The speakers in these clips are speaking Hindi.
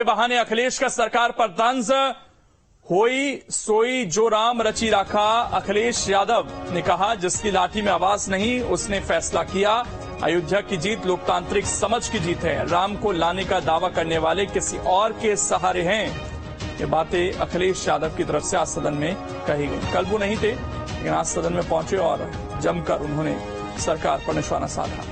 बहाने अखिलेश का सरकार पर तंज। होई सोई जो राम रची राखा। अखिलेश यादव ने कहा, जिसकी लाठी में आवाज नहीं उसने फैसला किया। अयोध्या की जीत लोकतांत्रिक समझ की जीत है। राम को लाने का दावा करने वाले किसी और के सहारे हैं। ये बातें अखिलेश यादव की तरफ से आज सदन में कही गई। कल वो नहीं थे, लेकिन आज सदन में पहुंचे और जमकर उन्होंने सरकार पर निशाना साधा।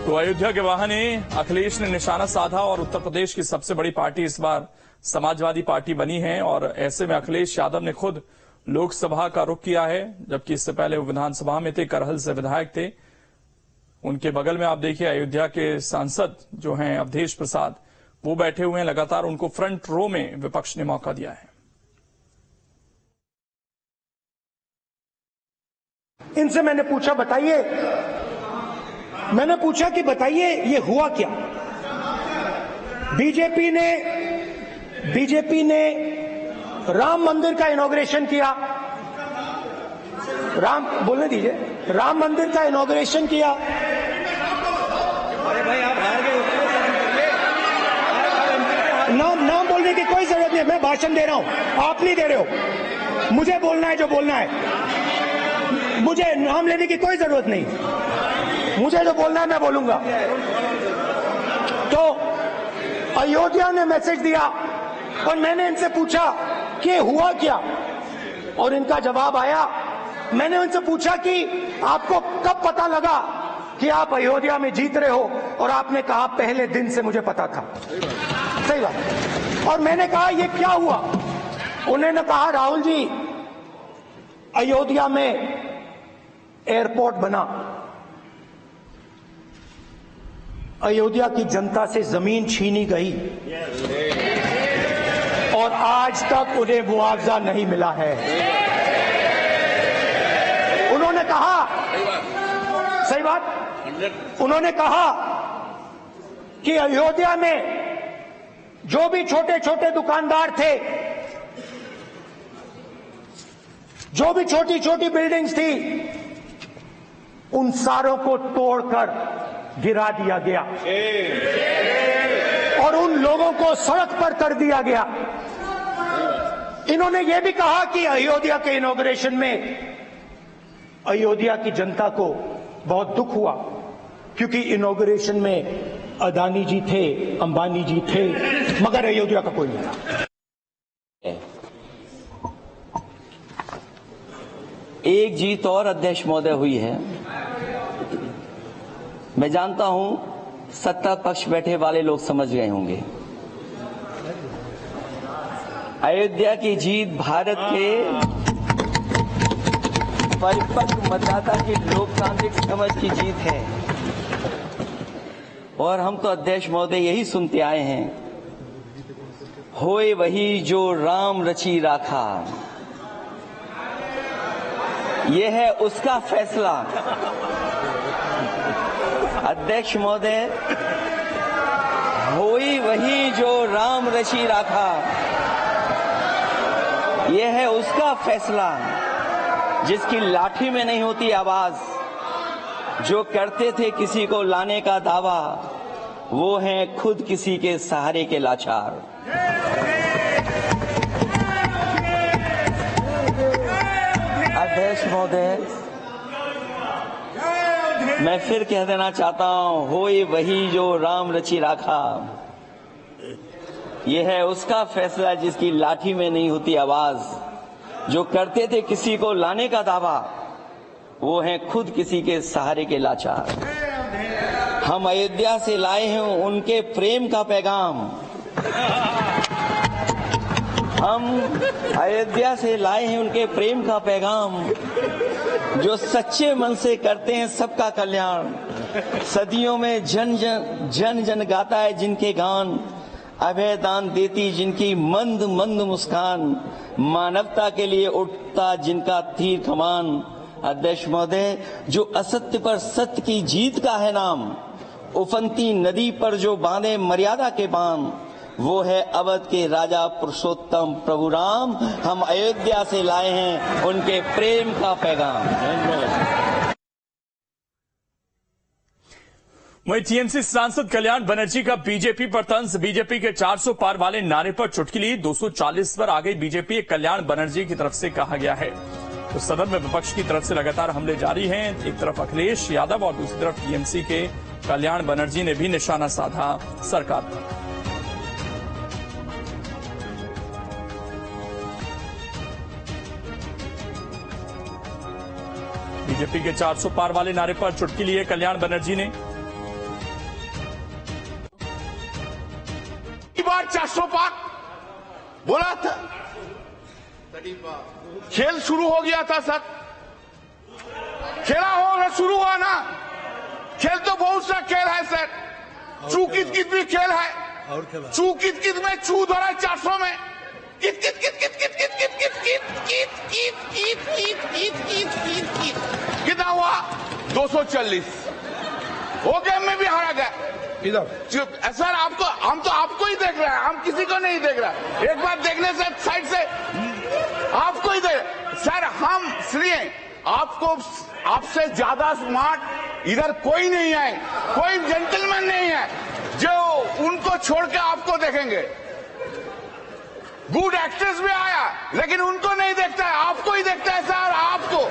तो अयोध्या के बहाने अखिलेश ने निशाना साधा और उत्तर प्रदेश की सबसे बड़ी पार्टी इस बार समाजवादी पार्टी बनी है। और ऐसे में अखिलेश यादव ने खुद लोकसभा का रुख किया है, जबकि इससे पहले वो विधानसभा में थे, करहल से विधायक थे। उनके बगल में आप देखिए अयोध्या के सांसद जो हैं अवधेश प्रसाद, वो बैठे हुए हैं। लगातार उनको फ्रंट रो में विपक्ष ने मौका दिया है। इनसे मैंने पूछा, बताइए, मैंने पूछा कि बताइए ये हुआ क्या। बीजेपी ने राम मंदिर का इनॉग्रेशन किया। बोलने दीजिए, राम मंदिर का इनॉग्रेशन किया। अरे भाई, आप हार गए। नाम बोलने की कोई जरूरत नहीं। मैं भाषण दे रहा हूं, आप नहीं दे रहे हो। मुझे बोलना है जो बोलना है, मुझे नाम लेने की कोई जरूरत नहीं। मुझे जो बोलना है मैं बोलूंगा। तो अयोध्या ने मैसेज दिया और मैंने इनसे पूछा कि हुआ क्या, और इनका जवाब आया। मैंने उनसे पूछा कि आपको कब पता लगा कि आप अयोध्या में जीत रहे हो, और आपने कहा पहले दिन से मुझे पता था। सही बात। और मैंने कहा ये क्या हुआ। उन्होंने कहा, राहुल जी, अयोध्या में एयरपोर्ट बना, अयोध्या की जनता से जमीन छीनी गई और आज तक उन्हें मुआवजा नहीं मिला है। उन्होंने कहा, सही बात, उन्होंने कहा कि अयोध्या में जो भी छोटे छोटे दुकानदार थे, जो भी छोटी छोटी बिल्डिंग्स थी, उन सारों को तोड़कर गिरा दिया गया और उन लोगों को सड़क पर कर दिया गया। इन्होंने यह भी कहा कि अयोध्या के इनॉग्रेशन में अयोध्या की जनता को बहुत दुख हुआ, क्योंकि इनॉग्रेशन में अदानी जी थे, अंबानी जी थे, मगर अयोध्या का कोई नहीं था। एक जीत और अध्यक्ष महोदय हुई है। मैं जानता हूं सत्ता पक्ष बैठे वाले लोग समझ गए होंगे। अयोध्या की जीत भारत के परिपक्व मतदाता की लोकतांत्रिक समझ की जीत है। और हम तो अध्यक्ष महोदय यही सुनते आए हैं, होए वही जो राम रची राखा। यह है उसका फैसला। अध्यक्ष महोदय, होई वही जो राम रची राखा, यह है उसका फैसला, जिसकी लाठी में नहीं होती आवाज। जो करते थे किसी को लाने का दावा, वो हैं खुद किसी के सहारे के लाचार। अध्यक्ष महोदय, मैं फिर कह देना चाहता हूं, होए वही जो राम रची राखा। यह है उसका फैसला, जिसकी लाठी में नहीं होती आवाज। जो करते थे किसी को लाने का दावा, वो हैं खुद किसी के सहारे के लाचार। हम अयोध्या से लाए हैं उनके प्रेम का पैगाम। हम अयोध्या से लाए हैं उनके प्रेम का पैगाम, जो सच्चे मन से करते हैं सबका कल्याण। सदियों में जन जन गाता है जिनके गान, अभय दान देती जिनकी मंद मंद मुस्कान, मानवता के लिए उठता जिनका तीर कमान। अध्यक्ष महोदय, जो असत्य पर सत्य की जीत का है नाम, उफनती नदी पर जो बांधे मर्यादा के बांध, वो है अवध के राजा पुरुषोत्तम प्रभु राम। हम अयोध्या से लाए हैं उनके प्रेम का पैगाम। वहीं टीएमसी सांसद कल्याण बनर्जी का बीजेपी पर तंज। बीजेपी के 400 पार वाले नारे पर चुटकी ली। 240 पर आ गई बीजेपी। कल्याण बनर्जी की तरफ से कहा गया है। तो सदन में विपक्ष की तरफ से लगातार हमले जारी हैं। एक तरफ अखिलेश यादव और दूसरी तरफ टीएमसी के कल्याण बनर्जी ने भी निशाना साधा सरकार पर। बीजेपी के 400 पार वाले नारे पर चुटकी लिए कल्याण बनर्जी ने। बार 400 पार बोला था, खेल शुरू हो गया था सर। खेला होगा, शुरू हुआ ना। खेल तो बहुत सा खेल है सर। चू कित कित भी खेल है। चू कित कित में चू धरा 400 में कित कित कित कित कित कित कित कित कित कित कित कित कित कित कित कित कितना हुआ 240। वो गेम में भी हारा गया। सर आपको, हम तो आपको ही देख रहे हैं, हम किसी को नहीं देख रहे। एक बार देखने से साइड से आपको ही देख। सर हम इसलिए आपको, आपसे ज्यादा स्मार्ट इधर कोई नहीं है, कोई जेंटलमैन नहीं है जो उनको छोड़ के आपको देखेंगे। गुड एक्ट्रेस भी आया लेकिन उनको नहीं देखता है, आपको ही देखता है सर। आपको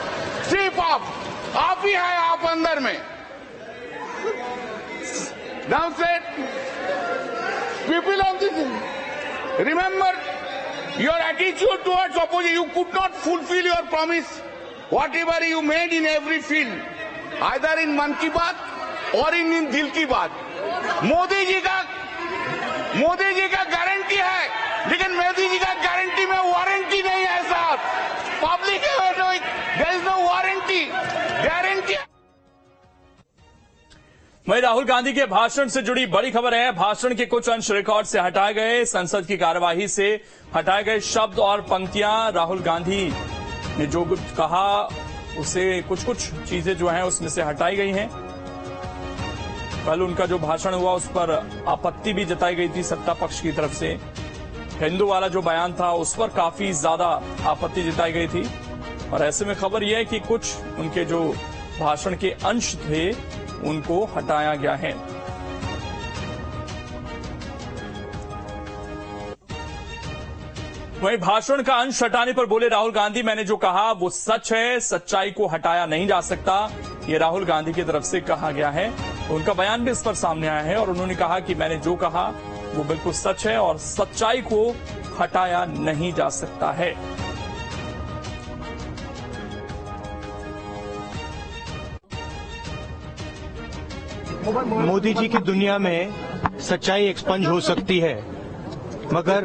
सिर्फ आप ही है, आप अंदर में। Now said, people of this, remember your attitude towards opposition. You could not fulfill your promise, whatever you made in every field, either in Man Ki Baat or in Dil Ki Baat. Modi ji का गारंटी है, लेकिन मोदी जी का गारंटी में वारंटी नहीं है साहब। Public there is no warranty, guarantee. वहीं राहुल गांधी के भाषण से जुड़ी बड़ी खबर है। भाषण के कुछ अंश रिकॉर्ड से हटाए गए। संसद की कार्यवाही से हटाए गए शब्द और पंक्तियां। राहुल गांधी ने जो कुछ कहा उसे कुछ चीजें जो हैं उसमें से हटाई गई हैं। कल उनका जो भाषण हुआ उस पर आपत्ति भी जताई गई थी सत्ता पक्ष की तरफ से। हिंदू वाला जो बयान था उस पर काफी ज्यादा आपत्ति जताई गई थी। और ऐसे में खबर यह है कि कुछ उनके जो भाषण के अंश थे उनको हटाया गया है। वहीं भाषण का अंश हटाने पर बोले राहुल गांधी, मैंने जो कहा वो सच है, सच्चाई को हटाया नहीं जा सकता। ये राहुल गांधी की तरफ से कहा गया है। उनका बयान भी इस पर सामने आया है और उन्होंने कहा कि मैंने जो कहा वो बिल्कुल सच है और सच्चाई को हटाया नहीं जा सकता है। मोदी जी की दुनिया में सच्चाई एक्सपंज हो सकती है, मगर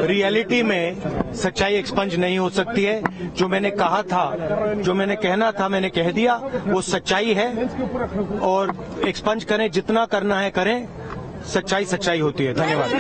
रियलिटी में सच्चाई एक्सपंज नहीं हो सकती है। जो मैंने कहा था, जो मैंने कहना था, मैंने कह दिया, वो सच्चाई है। और एक्सपंज करें, जितना करना है करें, सच्चाई होती है। धन्यवाद।